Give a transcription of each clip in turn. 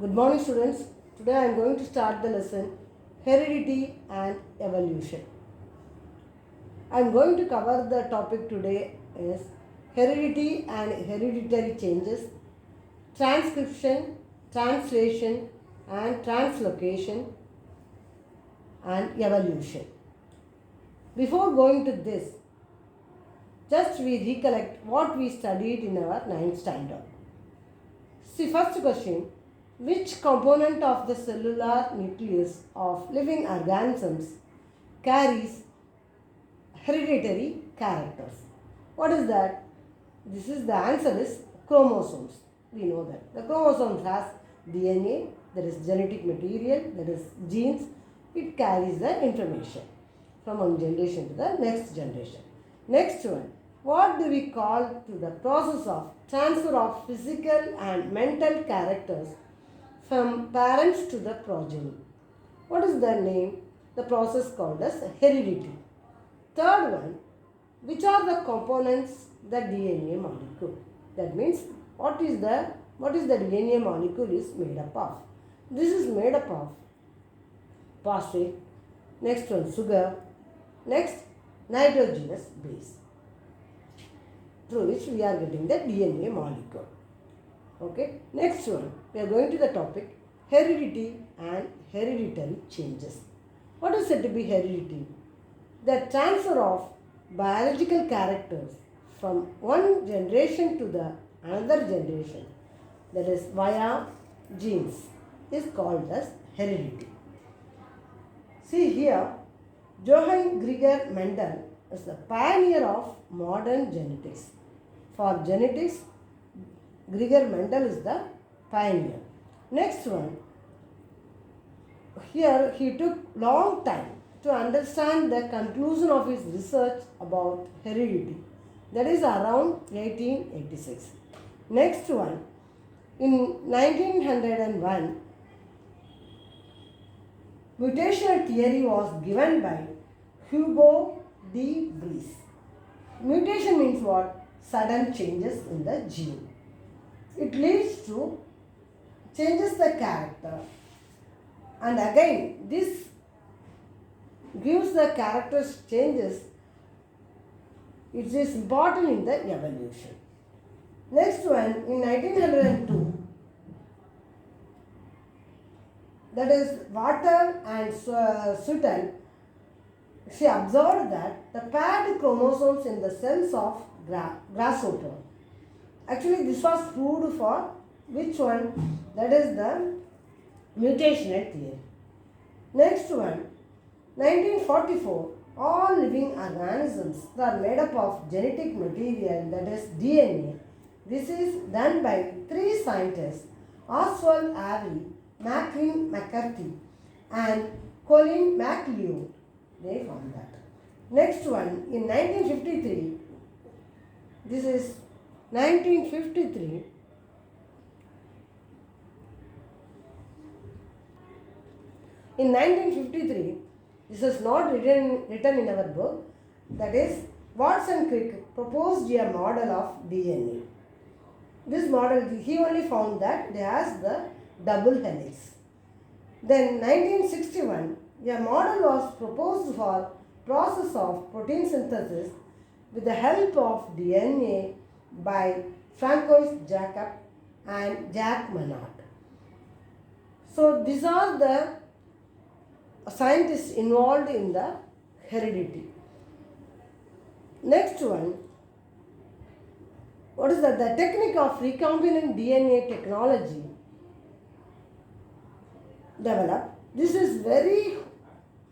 Good morning, students. Today I am going to start the lesson Heredity and Evolution. I am going to cover the topic today is heredity and hereditary changes, transcription, translation and translocation and evolution. Before going to this, just we recollect what we studied in our 9th standard. See, first question. Which component of the cellular nucleus of living organisms carries hereditary characters? What is that? The answer is chromosomes. We know that. The chromosomes has DNA, there is genetic material, there is genes. It carries the information from one generation to the next generation. Next one. What do we call to the process of transfer of physical and mental characters from parents to the progeny? What is the name? The process called as heredity. Third one, which are the components the DNA molecule? That means what is the DNA molecule is made up of? This is made up of phosphate, next one sugar, next nitrogenous base, through which we are getting the DNA molecule. Okay, next one, we are going to the topic heredity and hereditary changes. What is said to be heredity? The transfer of biological characters from one generation to the another generation, that is via genes, is called as heredity. See here, Johann Gregor Mendel is the pioneer of modern genetics. For genetics, Gregor Mendel is the pioneer. Next one, here he took long time to understand the conclusion of his research about heredity. That is around 1886. Next one, in 1901, mutational theory was given by Hugo de Vries. Mutation means what? Sudden changes in the gene. It leads to changes the character, and again this gives the characters changes. It is important in the evolution. Next one, in 1902, that is Water and Sutton, she observed that the paired chromosomes in the cells of grasshopper. Actually, this was proved for which one? That is the mutational theory. Next one, 1944, all living organisms are made up of genetic material, that is DNA. This is done by three scientists, Oswald Avery, Maclean McCarthy and Colin MacLeod. They found that. Next one, in 1953, this is 1953, in 1953, this is not written in our book, that is Watson Crick proposed a model of DNA. This model, he only found that it has the double helix. Then 1961, a model was proposed for process of protein synthesis with the help of DNA by Francois Jacob and Jack Maynard. So these are the scientists involved in the heredity. Next one, what is that? The technique of recombinant DNA technology developed. This is very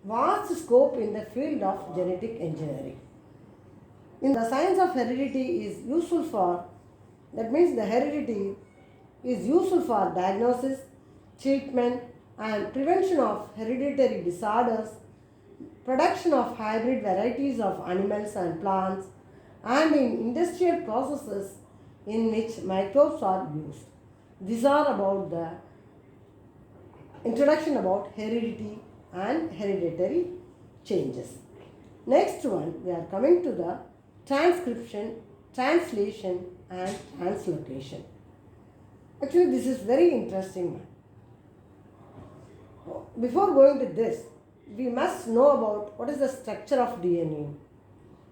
vast scope in the field of genetic engineering. In the science of heredity is useful for, that means the heredity is useful for diagnosis, treatment and prevention of hereditary disorders, production of hybrid varieties of animals and plants, and in industrial processes in which microbes are used. These are about the introduction about heredity and hereditary changes. Next one, we are coming to the transcription, translation and translocation. Actually, this is very interesting one. Before going to this, we must know about what is the structure of DNA,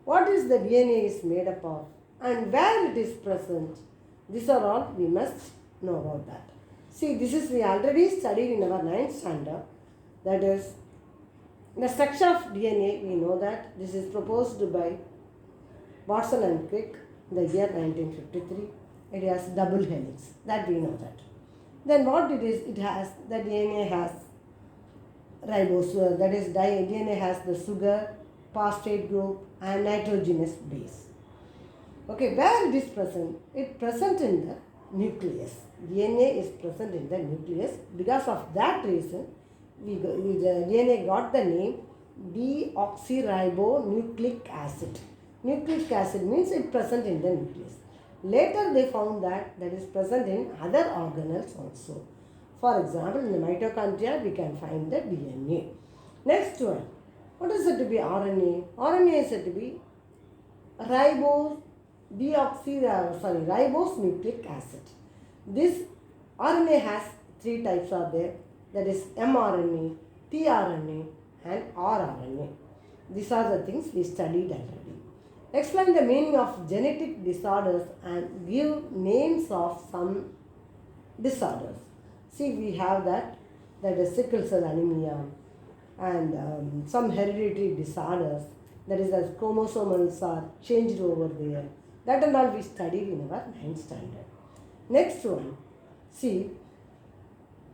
what is the DNA is made up of, and where it is present. These are all we must know about that. See, this is we already studied in our 9th standard. That is, the structure of DNA, we know that this is proposed by Watson and Crick in the year 1953. It has double helix, that we know that. Then what it is, it has, the DNA has ribose, that is DNA has the sugar, phosphate group and nitrogenous base. Okay, where it is present? It present in the nucleus. DNA is present in the nucleus. Because of that reason, the DNA got the name deoxyribonucleic acid. Nucleic acid means it present in the nucleus. Later they found that is present in other organelles also. For example, in the mitochondria we can find the DNA. Next one, what is it to be RNA? RNA is said to be ribose nucleic acid. This RNA has 3 types are there, that is mRNA, tRNA and rRNA. These are the things we studied already. Explain the meaning of genetic disorders and give names of some disorders. See, we have that is sickle cell anemia and some hereditary disorders, that is as chromosomals are changed over there. That and all we studied in our 9th standard. Next one, see,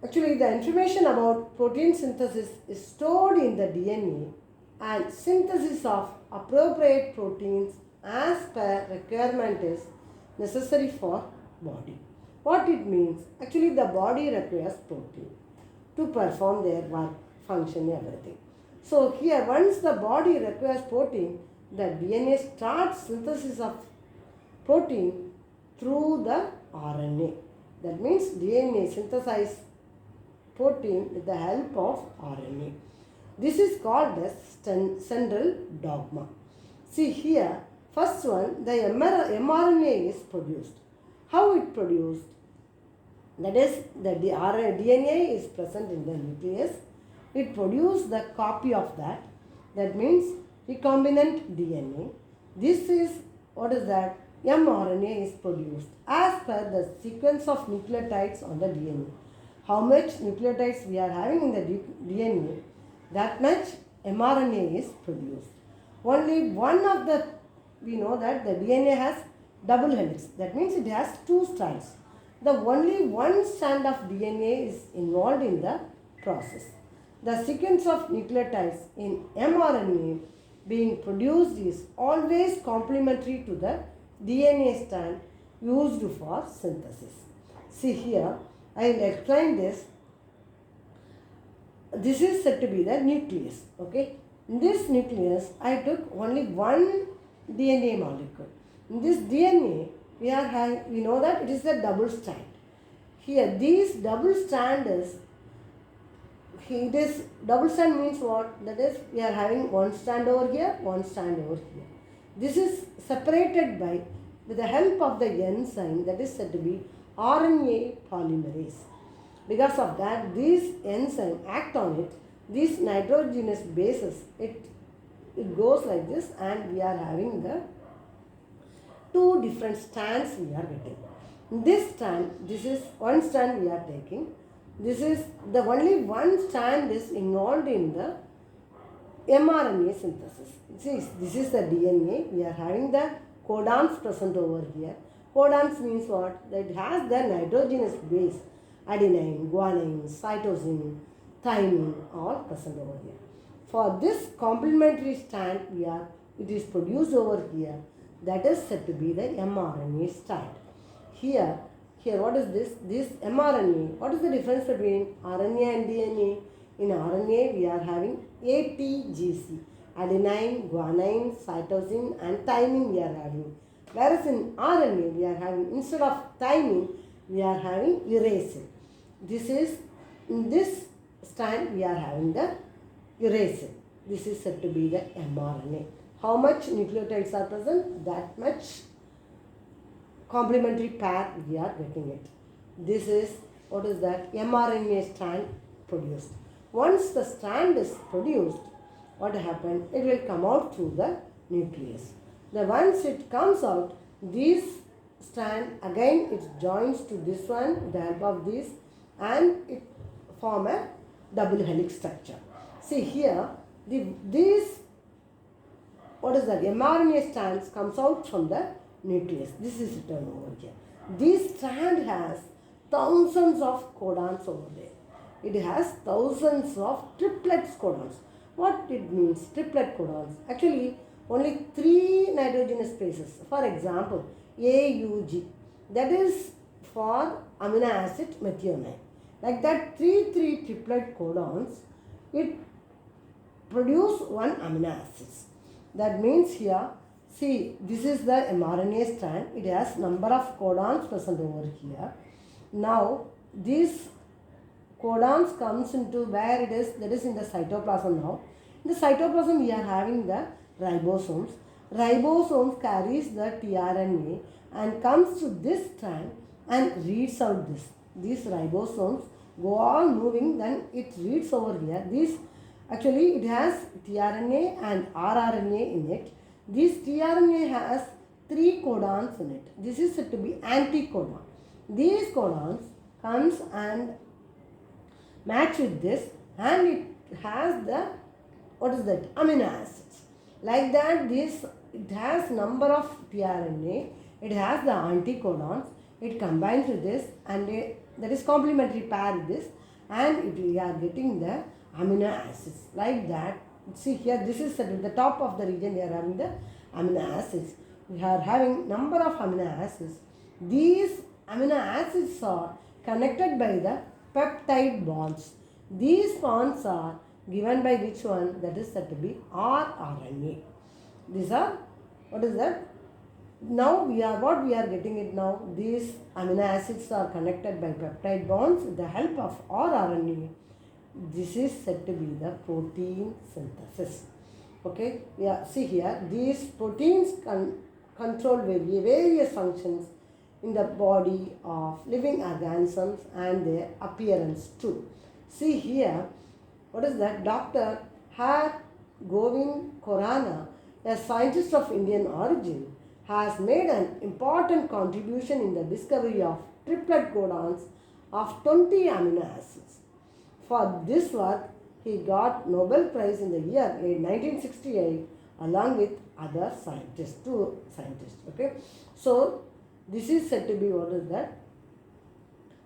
actually the information about protein synthesis is stored in the DNA, and synthesis of appropriate proteins as per requirement is necessary for body. What it means? Actually the body requires protein to perform their work, function, everything. So here once the body requires protein, the DNA starts synthesis of protein through the RNA. That means DNA synthesizes protein with the help of RNA. This is called as central dogma. See here, first one, the mRNA is produced. How it produced? That is, the DNA is present in the nucleus. It produces the copy of that. That means recombinant DNA. This is, what is that? mRNA is produced as per the sequence of nucleotides on the DNA. How much nucleotides we are having in the DNA, that much mRNA is produced. Only one of the, we know that the DNA has double helix. That means it has 2 strands. The only one strand of DNA is involved in the process. The sequence of nucleotides in mRNA being produced is always complementary to the DNA strand used for synthesis. See here, I will explain this. This is said to be the nucleus. Okay, in this nucleus I took only one DNA molecule. In this DNA we know that it is a double strand. Here these double strand is, double strand means what? That is, we are having one strand over here, one strand over here. This is separated by, with the help of the enzyme that is said to be RNA polymerase. Because of that, these enzymes act on it. These nitrogenous bases, it goes like this, and we are having the 2 different strands we are getting. This strand, this is one strand we are taking. This is the only one strand is involved in the mRNA synthesis. See, this is the DNA. We are having the codons present over here. Codons means what? That it has the nitrogenous base. Adenine, guanine, cytosine, thymine, all present over here. For this complementary strand, it is produced over here. That is said to be the mRNA strand. Here what is this? This mRNA. What is the difference between RNA and DNA? In RNA, we are having ATGC. Adenine, guanine, cytosine and thymine we are having. Whereas in RNA, we are having, instead of thymine, we are having uracil. This is, in this strand, we are having the uracil. This is said to be the mRNA. How much nucleotides are present? That much complementary pair we are getting it. This is, what is that? mRNA strand produced. Once the strand is produced, what happened? It will come out through the nucleus. The once it comes out, this strand again it joins to this one with the help of this, and it form a double helix structure. See here, this what is that? mRNA strands comes out from the nucleus. This is written over here. This strand has thousands of codons over there. It has thousands of triplet codons. What it means, triplet codons? Actually, only 3 nitrogenous bases. For example, AUG. That is for amino acid methionine. Like that, 3 triplet codons, it produce one amino acids. That means here, see, this is the mRNA strand. It has number of codons present over here. Now, these codons comes into where it is, that is in the cytoplasm now. In the cytoplasm, we are having the ribosomes. Ribosomes carries the tRNA and comes to this strand and reads out this. These ribosomes go on moving, then it reads over here. This actually it has tRNA and rRNA in it. This tRNA has 3 codons in it. This is said to be anticodon. These codons comes and match with this, and it has the what is that? Amino acids. Like that, this it has number of tRNA. It has the anticodons. It combines with this, and that is complementary pair with this, and we are getting the amino acids. Like that, see here, this is at the top of the region. We are having the amino acids. We are having number of amino acids. These amino acids are connected by the peptide bonds. These bonds are given by which one? That is said to be rRNA. These are, what is that? Now what we are getting it now, these amino acids are connected by peptide bonds with the help of rRNA. This is said to be the protein synthesis. Okay, yeah, see here, these proteins control various functions in the body of living organisms and their appearance too. See here, what is that? Dr. Har Govind Khorana, a scientist of Indian origin, has made an important contribution in the discovery of triplet codons of 20 amino acids. For this work, he got Nobel Prize in the year 1968 along with other scientists, 2 scientists. Okay, so this is said to be what is that?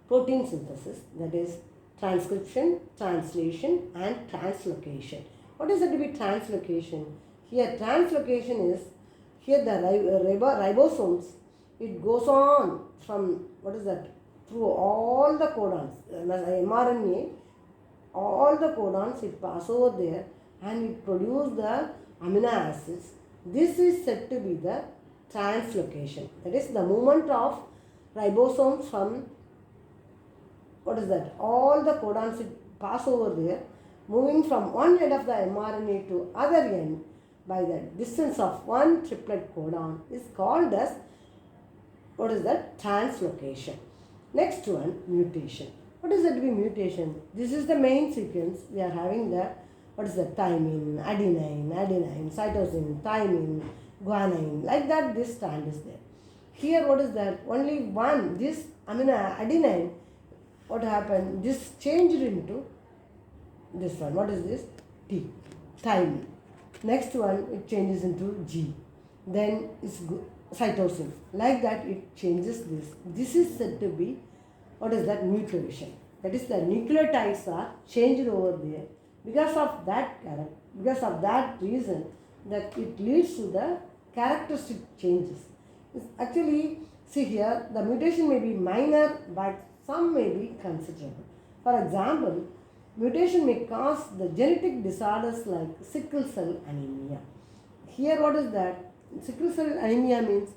Protein synthesis, that is transcription, translation and translocation. What is said to be translocation? Here translocation is, here the ribosomes, it goes on from, what is that, through all the codons, mRNA, all the codons it pass over there and it produce the amino acids. This is said to be the translocation. That is the movement of ribosomes from, what is that, all the codons it pass over there, moving from one end of the mRNA to other end by the distance of one triplet codon is called as, what is that, translocation. Next one, mutation. What is that to be mutation? This is the main sequence. We are having the, what is that, thymine, adenine, cytosine, thymine, guanine. Like that, this strand is there. Here, what is that? Only one, this adenine, what happened? This changed into this one. What is this? T, thymine. Next one, it changes into G. Then it's cytosine. Like that, it changes this. This is said to be, what is that, mutation. That is the nucleotides are changed over there. Because of that reason, that it leads to the characteristic changes. It's actually, see here, the mutation may be minor, but some may be considerable. For example, mutation may cause the genetic disorders like sickle cell anemia. Here, what is that? Sickle cell anemia means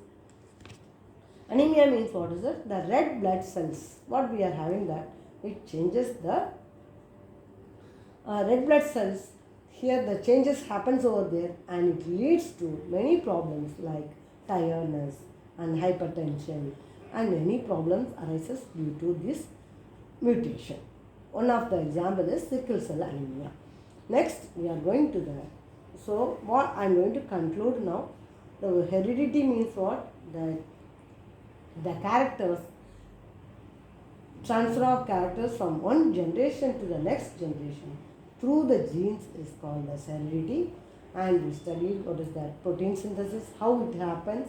what is it? The red blood cells. What we are having that? It changes the red blood cells. Here the changes happens over there and it leads to many problems like tiredness and hypertension, and many problems arises due to this mutation. One of the example is sickle cell anemia. Next, we are going to the, so what I am going to conclude now. The heredity means what? The characters, transfer of characters from one generation to the next generation through the genes is called as heredity. And we studied what is that protein synthesis, how it happens,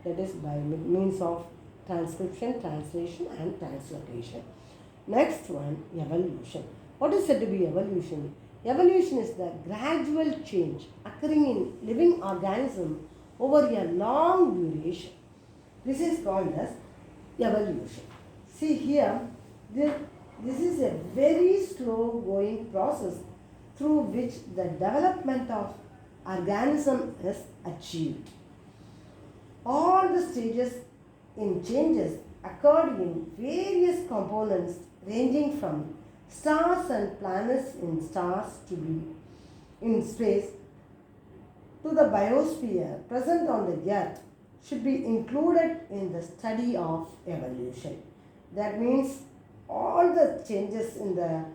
that is by means of transcription, translation and translocation. Next one, evolution. What is said to be evolution? Evolution is the gradual change occurring in living organism over a long duration. This is called as evolution. See here, this is a very slow going process through which the development of organism is achieved. All the stages in changes occurred in various components ranging from stars and planets in stars to be in space to the biosphere present on the earth should be included in the study of evolution. That means all the changes in the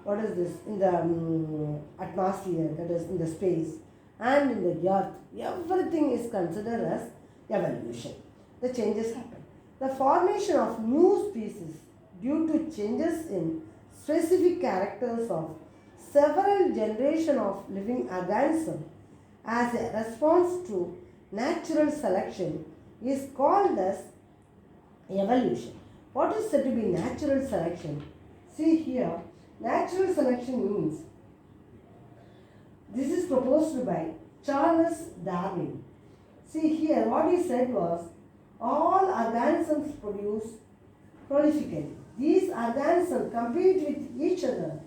in the atmosphere, that is in the space and in the earth, everything is considered as evolution. The changes happen. The formation of new species due to changes in specific characters of several generations of living organisms as a response to natural selection is called as evolution. What is said to be natural selection? See here, natural selection means, this is proposed by Charles Darwin. See here, what he said was, all organisms produce prolifically. These organisms compete with each other,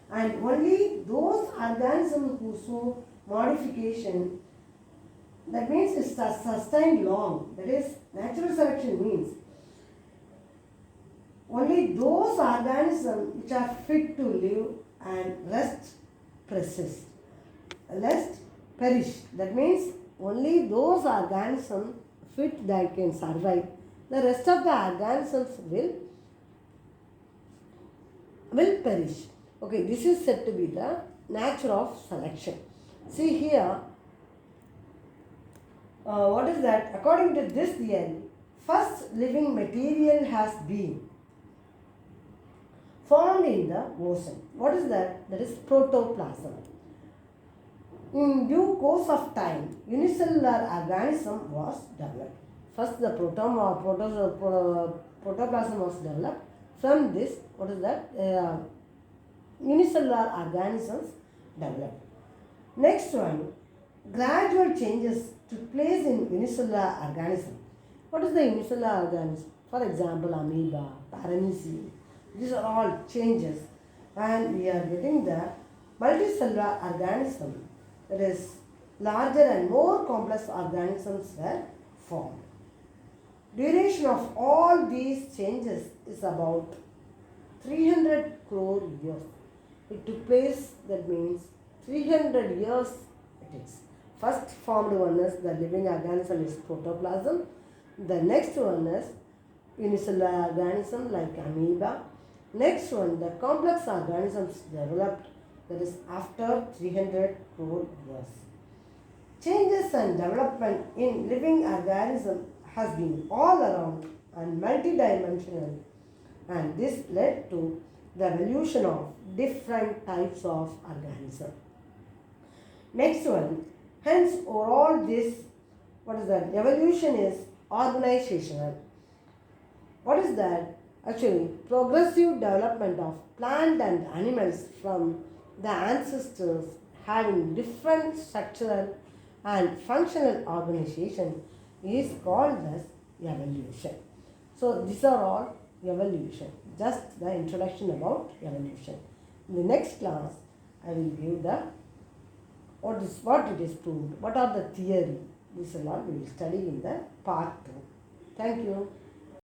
and only those organisms who show modification, that means it's sustained long. That is, natural selection means only those organisms which are fit to live and rest persist, rest perish. That means only those organisms fit that can survive. The rest of the organisms will perish. Okay, this is said to be the nature of selection. See here, what is that? According to this theory, first living material has been formed in the ocean. What is that? That is protoplasm. In due course of time, unicellular organism was developed. First, the protoplasm was developed. From this, what is that? Unicellular organisms developed. Next one, gradual changes took place in unicellular organism. What is the unicellular organism? For example, amoeba, paramecium. These are all changes, and we are getting the multicellular organism. That is, larger and more complex organisms were formed. Duration of all these changes is about 300 crore years. It took place, that means 300 years it is. First formed one is the living organism is protoplasm. The next one is unicellular organism like amoeba. Next one, the complex organisms developed, that is after 300 crore years. Changes and development in living organism has been all around and multidimensional, and this led to the evolution of different types of organisms. Next one, hence overall this, what is that? Evolution is organizational. What is that? Actually, progressive development of plant and animals from the ancestors having different structural and functional organization is called as evolution. So these are all evolution, just the introduction about evolution. In the next class, I will give the what it is proved, what are the theory. This is all we will study in the part 2. Thank you.